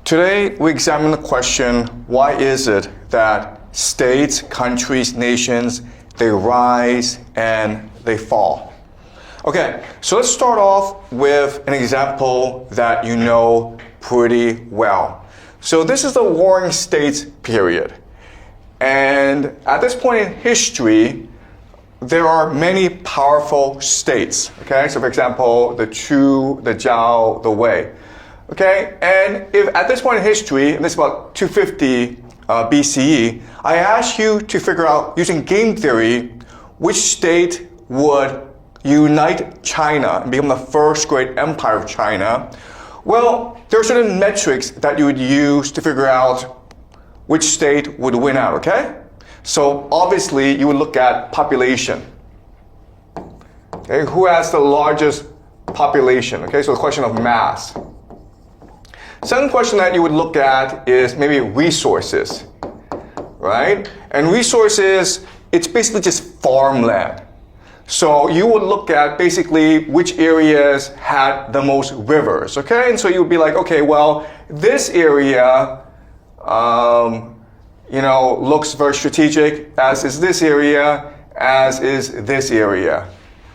Today, we examine the question, why is it that states, countries, nations, they rise and they fall? Okay, so let's start off with an example that you know pretty well. So this is the Warring States period. And at this point in history, there are many powerful states. Okay, so for example, the Chu, the Zhao, the Wei. Okay, and if at this point in history, and this is about 250 BCE, I ask you to figure out, using game theory, which state would unite China and become the first great empire of China. Well, there are certain metrics that you would use to figure out which state would win out, okay? So obviously, you would look at population. Okay, who has the largest population? Okay, so the question of mass. Second question that you would look at is maybe resources, right? And resources, it's basically just farmland. So you would look at basically which areas had the most rivers, okay? And so you would be like, okay, well, this area, looks very strategic, as is this area, as is this area,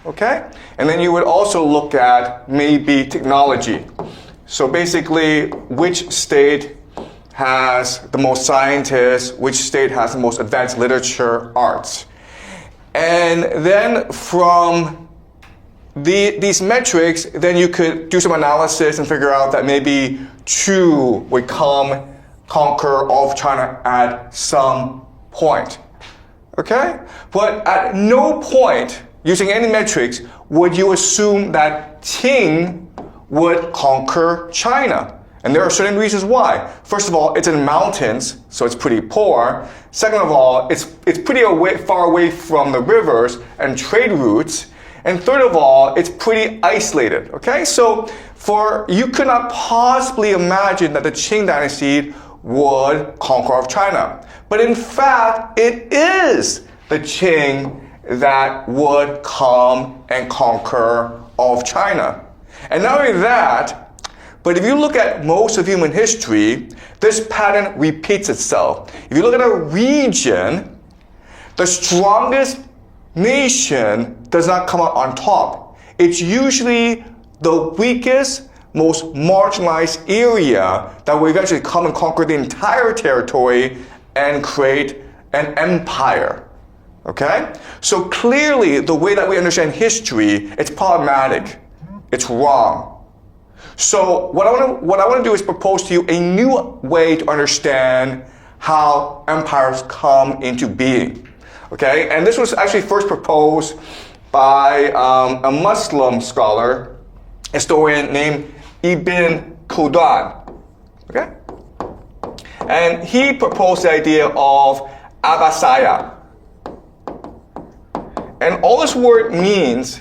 okay? And then you would also look at maybe technology. So basically, which state has the most scientists, which state has the most advanced literature, arts. And then from these metrics, then you could do some analysis and figure out that maybe Chu would conquer all of China at some point. Okay? But at no point, using any metrics, would you assume that Qing would conquer China. And there are certain reasons why. First of all, it's in mountains, so it's pretty poor. Second of all, it's pretty far away from the rivers and trade routes. And third of all, it's pretty isolated, okay? So you could not possibly imagine that the Qing dynasty would conquer all of China. But in fact, it is the Qing that would come and conquer all of China. And not only that, but if you look at most of human history, this pattern repeats itself. If you look at a region, the strongest nation does not come out on top. It's usually the weakest, most marginalized area that will eventually come and conquer the entire territory and create an empire. Okay? So clearly, the way that we understand history, it's problematic. It's wrong. So what I want to do is propose to you a new way to understand how empires come into being. Okay, and this was actually first proposed by a Muslim scholar, historian named Ibn Khaldun. Okay, and he proposed the idea of Abbasiyya. And all this word means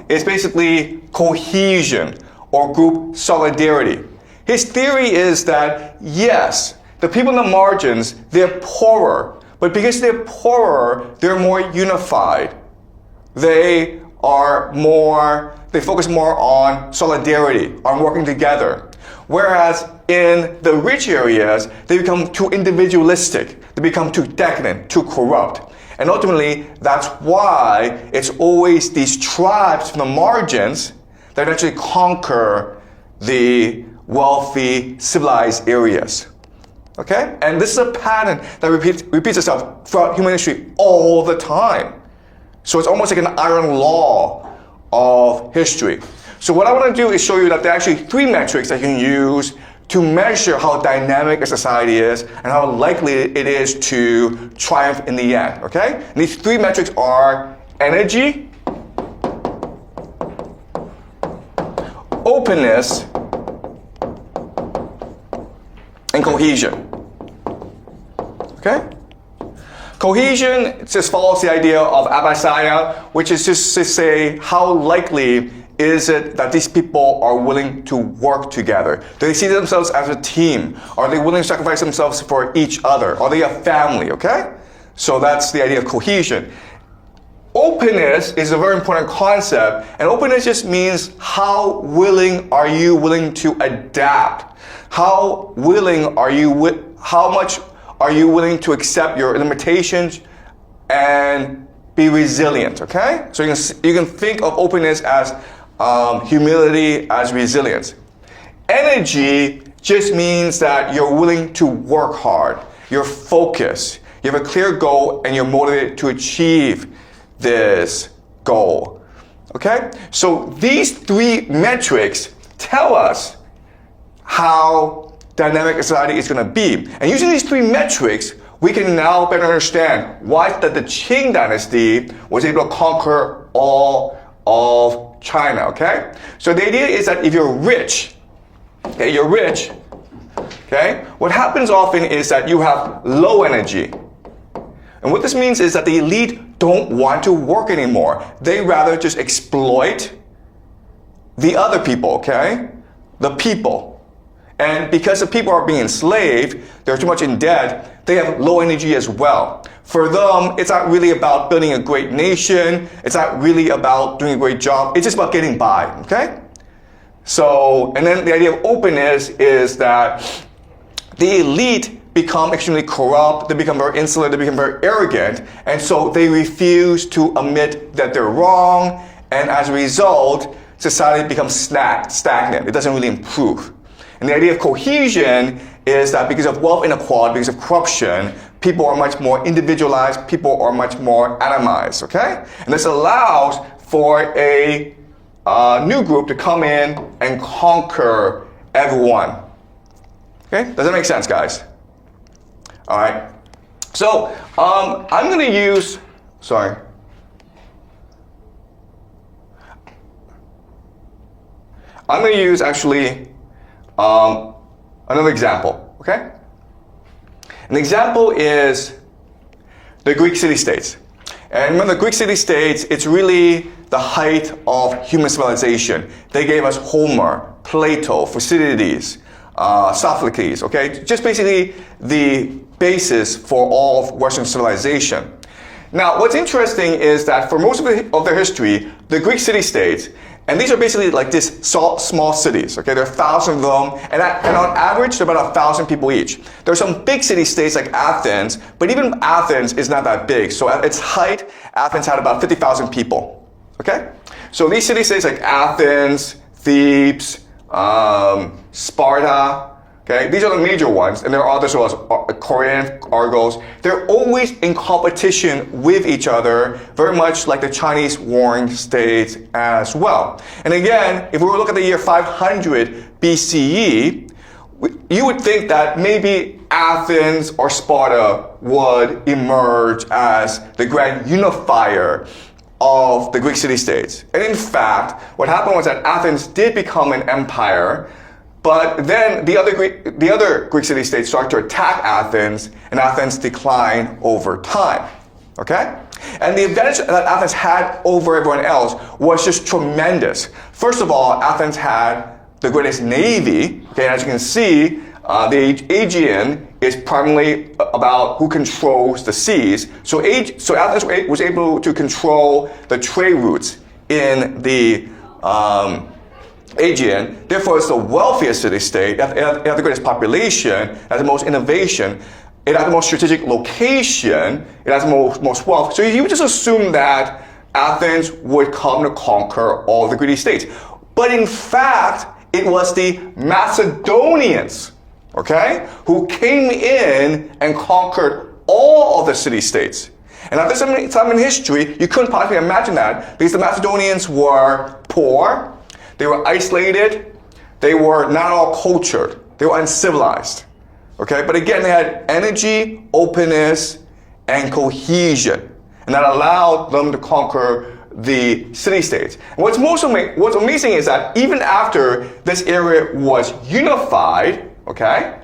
is basically cohesion or group solidarity. His theory is that, yes, the people in the margins, they're poorer, but because they're poorer, they're more unified. They focus more on solidarity, on working together. Whereas in the rich areas, they become too individualistic, they become too decadent, too corrupt. And ultimately, that's why it's always these tribes from the margins that eventually conquer the wealthy, civilized areas. Okay? And this is a pattern that repeats itself throughout human history all the time. So it's almost like an iron law of history. So what I want to do is show you that there are actually three metrics that you can use to measure how dynamic a society is and how likely it is to triumph in the end, okay? And these three metrics are energy, openness, and cohesion, okay? Cohesion just follows the idea of Abbasiyya, which is just to say how likely is it that these people are willing to work together? Do they see themselves as a team? Are they willing to sacrifice themselves for each other? Are they a family, okay? So that's the idea of cohesion. openness is a very important concept, and openness just means how willing are you to adapt? How much are you willing to accept your limitations and be resilient, okay? So you can think of openness as humility, as resilience. Energy just means that you're willing to work hard, you're focused, you have a clear goal, and you're motivated to achieve this goal, okay? So these three metrics tell us how dynamic a society is going to be. And using these three metrics, we can now better understand why that the Qing dynasty was able to conquer all of China, okay? So the idea is that if you're rich, okay, what happens often is that you have low energy. And what this means is that the elite don't want to work anymore. They rather just exploit the other people, okay? The people. And because the people are being enslaved, they're too much in debt, they have low energy as well. For them, it's not really about building a great nation. It's not really about doing a great job. It's just about getting by, okay? So, and then the idea of openness is that the elite become extremely corrupt, they become very insolent, they become very arrogant, and so they refuse to admit that they're wrong, and as a result, society becomes stagnant. It doesn't really improve. And the idea of cohesion is that because of wealth inequality, because of corruption, people are much more individualized, people are much more atomized, okay? And this allows for a new group to come in and conquer everyone. Okay, does that make sense, guys? All right. So I'm going to use, actually another example, okay? An example is the Greek city-states. And remember, the Greek city-states, it's really the height of human civilization. They gave us Homer, Plato, Thucydides, Sophocles, okay? Just basically the basis for all of Western civilization. Now, what's interesting is that for most of their history, the Greek city-states, and these are basically like these small cities, okay? There are thousands of them, and on average, there are about 1,000 people each. There are some big city-states like Athens, but even Athens is not that big. So at its height, Athens had about 50,000 people, okay? So these city-states like Athens, Thebes, Sparta, okay? These are the major ones, and there are others as well as Corinth, Argos. They're always in competition with each other, very much like the Chinese warring states as well. And again, if we were to look at the year 500 BCE, you would think that maybe Athens or Sparta would emerge as the grand unifier of the Greek city-states. And in fact, what happened was that Athens did become an empire, but then the other Greek city-states started to attack Athens, and Athens declined over time, okay? And the advantage that Athens had over everyone else was just tremendous. First of all, Athens had the greatest navy, okay? And as you can see, the Aegean is primarily about who controls the seas. So Athens was able to control the trade routes in the Aegean. Therefore, it's the wealthiest city-state. It had the greatest population, it had the most innovation, it had the most strategic location, it has the most wealth. So you would just assume that Athens would come to conquer all the Greek states. But in fact, it was the Macedonians, okay, who came in and conquered all of the city-states. And at this time in history, you couldn't possibly imagine that because the Macedonians were poor, they were isolated, they were not all cultured, they were uncivilized, okay? But again, they had energy, openness, and cohesion, and that allowed them to conquer the city-states. And what's amazing is that even after this area was unified, okay,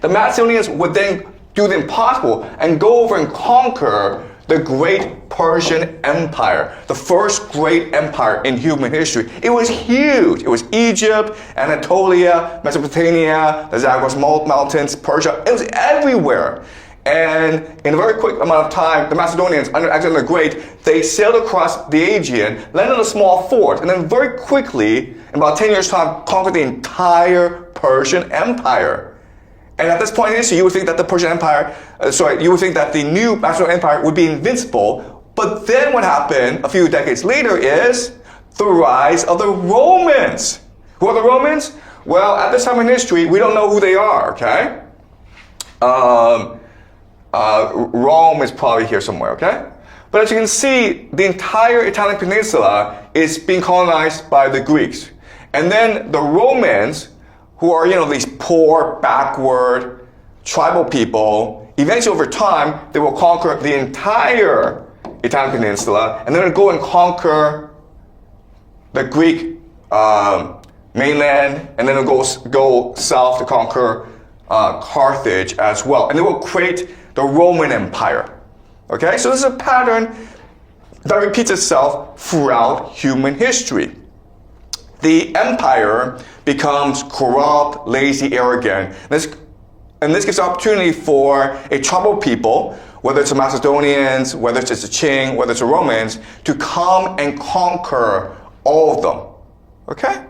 the Macedonians would then do the impossible and go over and conquer the great Persian Empire, the first great empire in human history. It was huge. It was Egypt, Anatolia, Mesopotamia, the Zagros Mountains, Persia. It was everywhere. And in a very quick amount of time, the Macedonians, under Alexander the Great, they sailed across the Aegean, landed in a small fort, and then very quickly, in about 10 years' time, conquered the entire Persian Empire. And at this point in history, you would think that the Persian Empire, you would think that the new Macedonian Empire would be invincible. But then what happened a few decades later is the rise of the Romans. Who are the Romans? Well, at this time in history, we don't know who they are, okay? Rome is probably here somewhere, okay? But as you can see, the entire Italian peninsula is being colonized by the Greeks. And then the Romans, who are, these poor, backward, tribal people, eventually over time, they will conquer the entire Italian peninsula, and then they'll go and conquer the Greek mainland, and then they'll go south to conquer Carthage as well. And they will create the Roman Empire. Okay, so this is a pattern that repeats itself throughout human history. The empire becomes corrupt, lazy, arrogant. And this gives opportunity for a troubled people, whether it's the Macedonians, whether it's the Qing, whether it's the Romans, to come and conquer all of them. Okay?